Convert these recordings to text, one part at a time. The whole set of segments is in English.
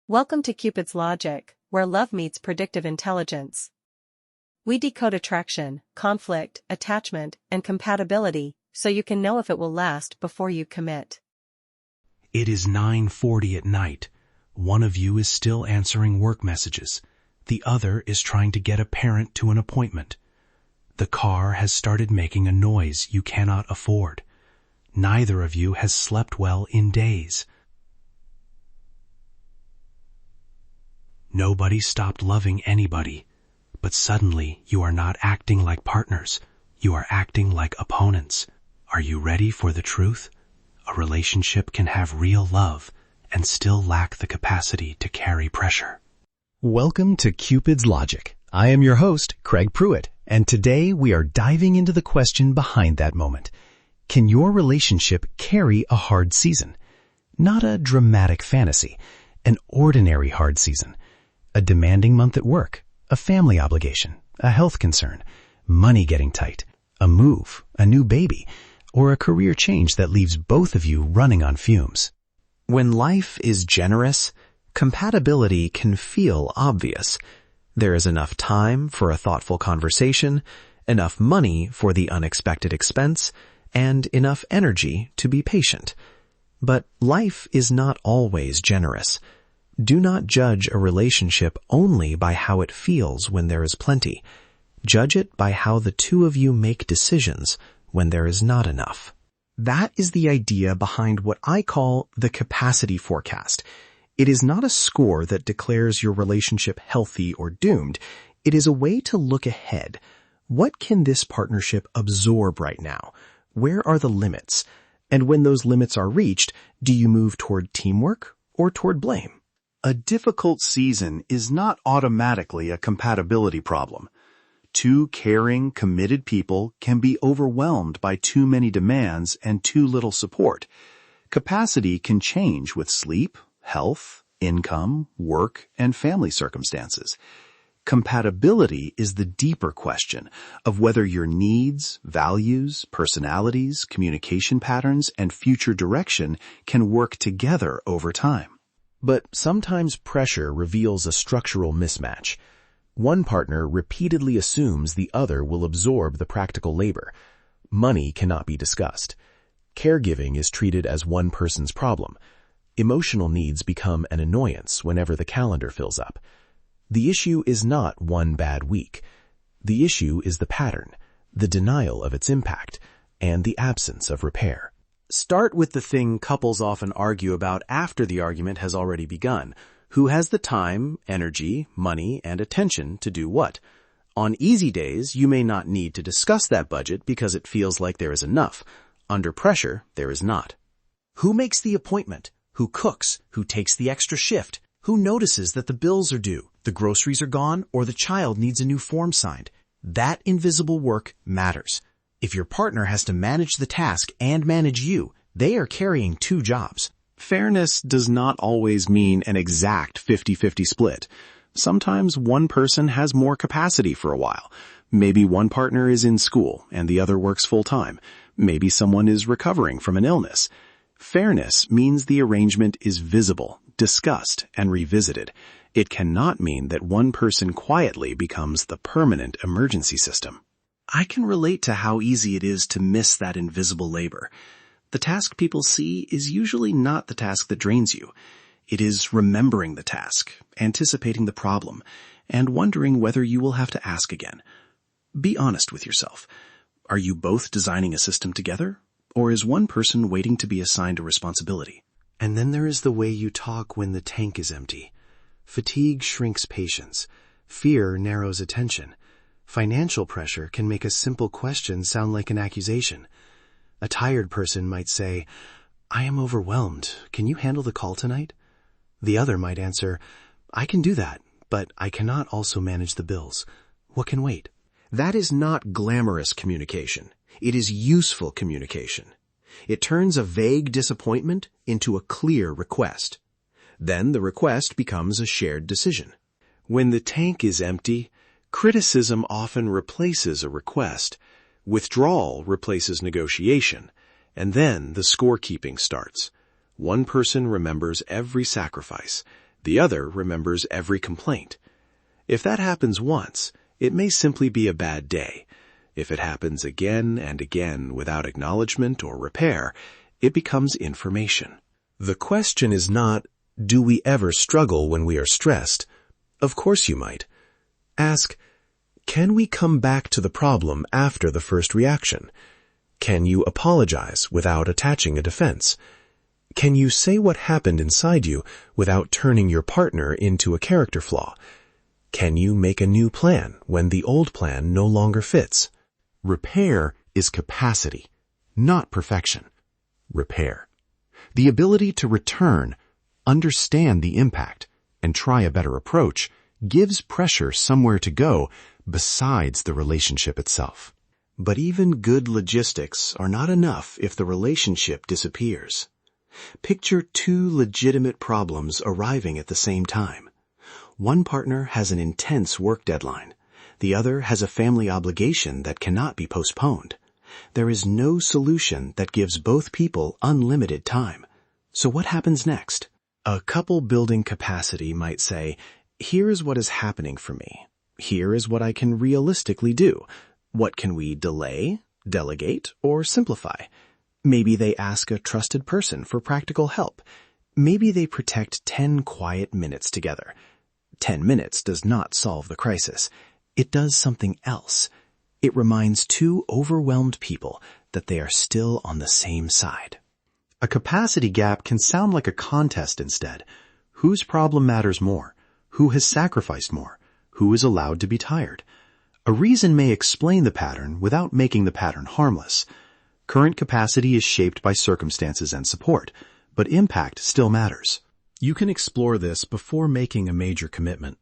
Welcome to Cupid's Logic, where love meets predictive intelligence. We decode attraction, conflict, attachment, and compatibility, so you can know if it will last before you commit. It is 9:40 at night. One of you is still answering work messages. The other is trying to get a parent to an appointment. The car has started making a noise you cannot afford. Neither of you has slept well in days. Nobody stopped loving anybody, but suddenly you are not acting like partners. You are acting like opponents. Are you ready for the truth? A relationship can have real love and still lack the capacity to carry pressure. Welcome to Cupid's Logic. I am your host, Craig Pruitt, and today we are diving into the question behind that moment. Can your relationship carry a hard season? Not a dramatic fantasy, an ordinary hard season. A demanding month at work, a family obligation, a health concern, money getting tight, a move, a new baby, or a career change that leaves both of you running on fumes. When life is generous, compatibility can feel obvious. There is enough time for a thoughtful conversation, enough money for the unexpected expense, and enough energy to be patient. But life is not always generous. Do not judge a relationship only by how it feels when there is plenty. Judge it by how the two of you make decisions when there is not enough. That is the idea behind what I call the capacity forecast. It is not a score that declares your relationship healthy or doomed. It is a way to look ahead. What can this partnership absorb right now? Where are the limits? And when those limits are reached, do you move toward teamwork or toward blame? A difficult season is not automatically a compatibility problem. Two caring, committed people can be overwhelmed by too many demands and too little support. Capacity can change with sleep, health, income, work, and family circumstances. Compatibility is the deeper question of whether your needs, values, personalities, communication patterns, and future direction can work together over time. But sometimes pressure reveals a structural mismatch. One partner repeatedly assumes the other will absorb the practical labor. Money cannot be discussed. Caregiving is treated as one person's problem. Emotional needs become an annoyance whenever the calendar fills up. The issue is not one bad week. The issue is the pattern, the denial of its impact, and the absence of repair. Start with the thing couples often argue about after the argument has already begun. Who has the time, energy, money, and attention to do what? On easy days, you may not need to discuss that budget because it feels like there is enough. Under pressure, there is not. Who makes the appointment? Who cooks? Who takes the extra shift? Who notices that the bills are due, the groceries are gone, or the child needs a new form signed? That invisible work matters. If your partner has to manage the task and manage you, they are carrying two jobs. Fairness does not always mean an exact 50-50 split. Sometimes one person has more capacity for a while. Maybe one partner is in school and the other works full-time. Maybe someone is recovering from an illness. Fairness means the arrangement is visible, discussed, and revisited. It cannot mean that one person quietly becomes the permanent emergency system. I can relate to how easy it is to miss that invisible labor. The task people see is usually not the task that drains you. It is remembering the task, anticipating the problem, and wondering whether you will have to ask again. Be honest with yourself. Are you both designing a system together, or is one person waiting to be assigned a responsibility? And then there is the way you talk when the tank is empty. Fatigue shrinks patience. Fear narrows attention. Financial pressure can make a simple question sound like an accusation. A tired person might say, "I am overwhelmed. Can you handle the call tonight?" The other might answer, "I can do that, but I cannot also manage the bills. What can wait?" That is not glamorous communication. It is useful communication. It turns a vague disappointment into a clear request. Then the request becomes a shared decision. When the tank is empty, criticism often replaces a request. Withdrawal replaces negotiation, and then the scorekeeping starts. One person remembers every sacrifice. The other remembers every complaint. If that happens once, it may simply be a bad day. If it happens again and again without acknowledgement or repair, it becomes information. The question is not, do we ever struggle when we are stressed? Of course you might. Ask, can we come back to the problem after the first reaction? Can you apologize without attaching a defense? Can you say what happened inside you without turning your partner into a character flaw? Can you make a new plan when the old plan no longer fits? Repair is capacity, not perfection. Repair. The ability to return, understand the impact, and try a better approach gives pressure somewhere to go besides the relationship itself. But even good logistics are not enough if the relationship disappears. Picture two legitimate problems arriving at the same time. One partner has an intense work deadline. The other has a family obligation that cannot be postponed. There is no solution that gives both people unlimited time. So what happens next? A couple building capacity might say, here is what is happening for me. Here is what I can realistically do. What can we delay, delegate, or simplify? Maybe they ask a trusted person for practical help. Maybe they protect 10 quiet minutes together. 10 minutes does not solve the crisis. It does something else. It reminds two overwhelmed people that they are still on the same side. A capacity gap can sound like a contest instead. Whose problem matters more? Who has sacrificed more? Who is allowed to be tired? A reason may explain the pattern without making the pattern harmless. Current capacity is shaped by circumstances and support, but impact still matters. You can explore this before making a major commitment.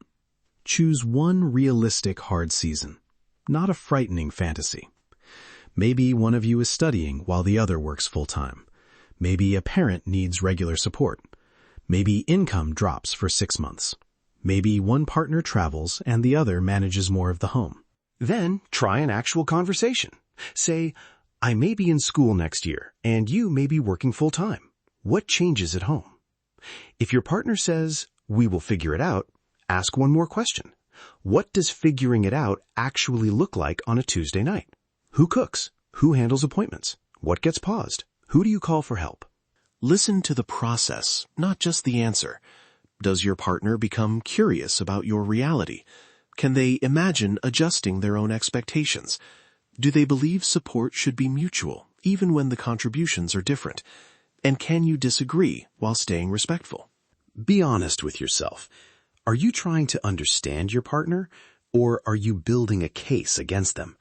Choose one realistic hard season, not a frightening fantasy. Maybe one of you is studying while the other works full-time. Maybe a parent needs regular support. Maybe income drops for 6 months. Maybe one partner travels and the other manages more of the home. Then try an actual conversation. Say, I may be in school next year and you may be working full-time. What changes at home? If your partner says, we will figure it out, ask one more question. What does figuring it out actually look like on a Tuesday night? Who cooks? Who handles appointments? What gets paused? Who do you call for help? Listen to the process, not just the answer. Does your partner become curious about your reality? Can they imagine adjusting their own expectations? Do they believe support should be mutual, even when the contributions are different? And can you disagree while staying respectful? Be honest with yourself. Are you trying to understand your partner, or are you building a case against them?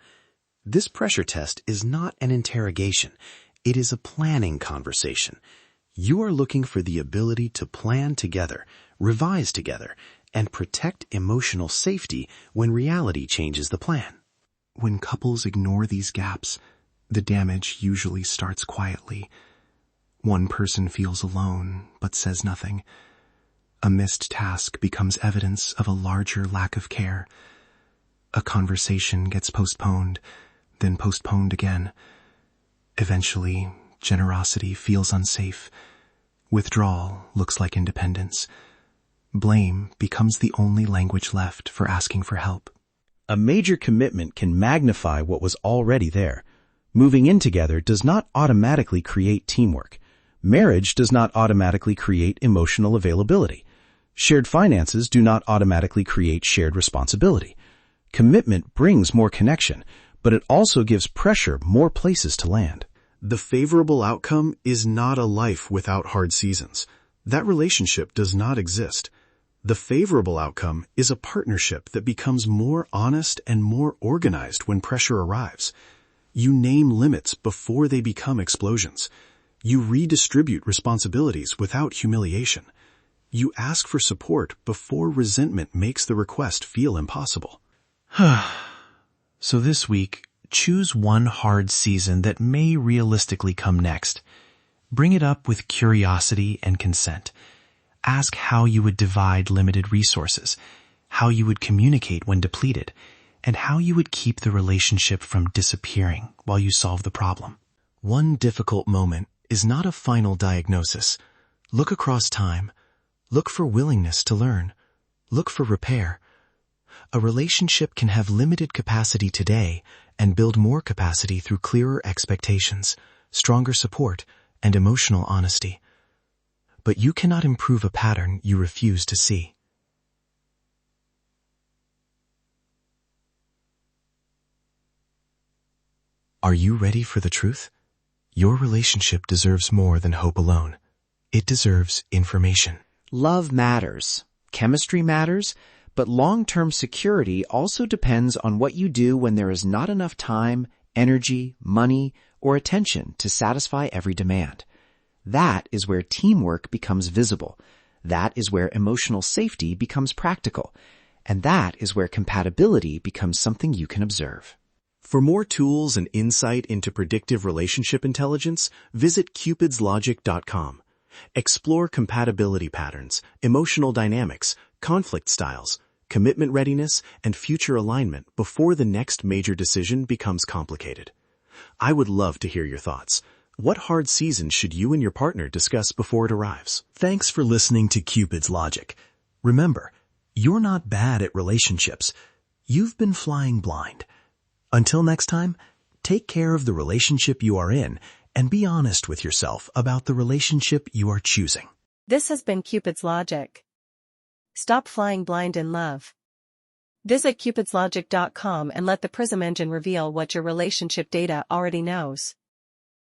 This pressure test is not an interrogation. It is a planning conversation. You are looking for the ability to plan together, revise together, and protect emotional safety when reality changes the plan. When couples ignore these gaps, the damage usually starts quietly. One person feels alone, but says nothing. A missed task becomes evidence of a larger lack of care. A conversation gets postponed, then postponed again. Eventually, generosity feels unsafe. Withdrawal looks like independence. Blame becomes the only language left for asking for help. A major commitment can magnify what was already there. Moving in together does not automatically create teamwork. Marriage does not automatically create emotional availability. Shared finances do not automatically create shared responsibility. Commitment brings more connection, but it also gives pressure more places to land. The favorable outcome is not a life without hard seasons. That relationship does not exist. The favorable outcome is a partnership that becomes more honest and more organized when pressure arrives. You name limits before they become explosions. You redistribute responsibilities without humiliation. You ask for support before resentment makes the request feel impossible. So this week, choose one hard season that may realistically come next. Bring it up with curiosity and consent. Ask how you would divide limited resources, how you would communicate when depleted, and how you would keep the relationship from disappearing while you solve the problem. One difficult moment is not a final diagnosis. Look across time. Look for willingness to learn. Look for repair. A relationship can have limited capacity today and build more capacity through clearer expectations, stronger support, and emotional honesty. But you cannot improve a pattern you refuse to see. Are you ready for the truth? Your relationship deserves more than hope alone. It deserves information. Love matters. Chemistry matters. But long-term security also depends on what you do when there is not enough time, energy, money, or attention to satisfy every demand. That is where teamwork becomes visible. That is where emotional safety becomes practical. And that is where compatibility becomes something you can observe. For more tools and insight into predictive relationship intelligence, visit cupidslogic.com. Explore compatibility patterns, emotional dynamics, conflict styles, commitment readiness, and future alignment before the next major decision becomes complicated. I would love to hear your thoughts. What hard season should you and your partner discuss before it arrives? Thanks for listening to Cupid's Logic. Remember, you're not bad at relationships. You've been flying blind. Until next time, take care of the relationship you are in and be honest with yourself about the relationship you are choosing. This has been Cupid's Logic. Stop flying blind in love. Visit cupidslogic.com and let the Prism engine reveal what your relationship data already knows.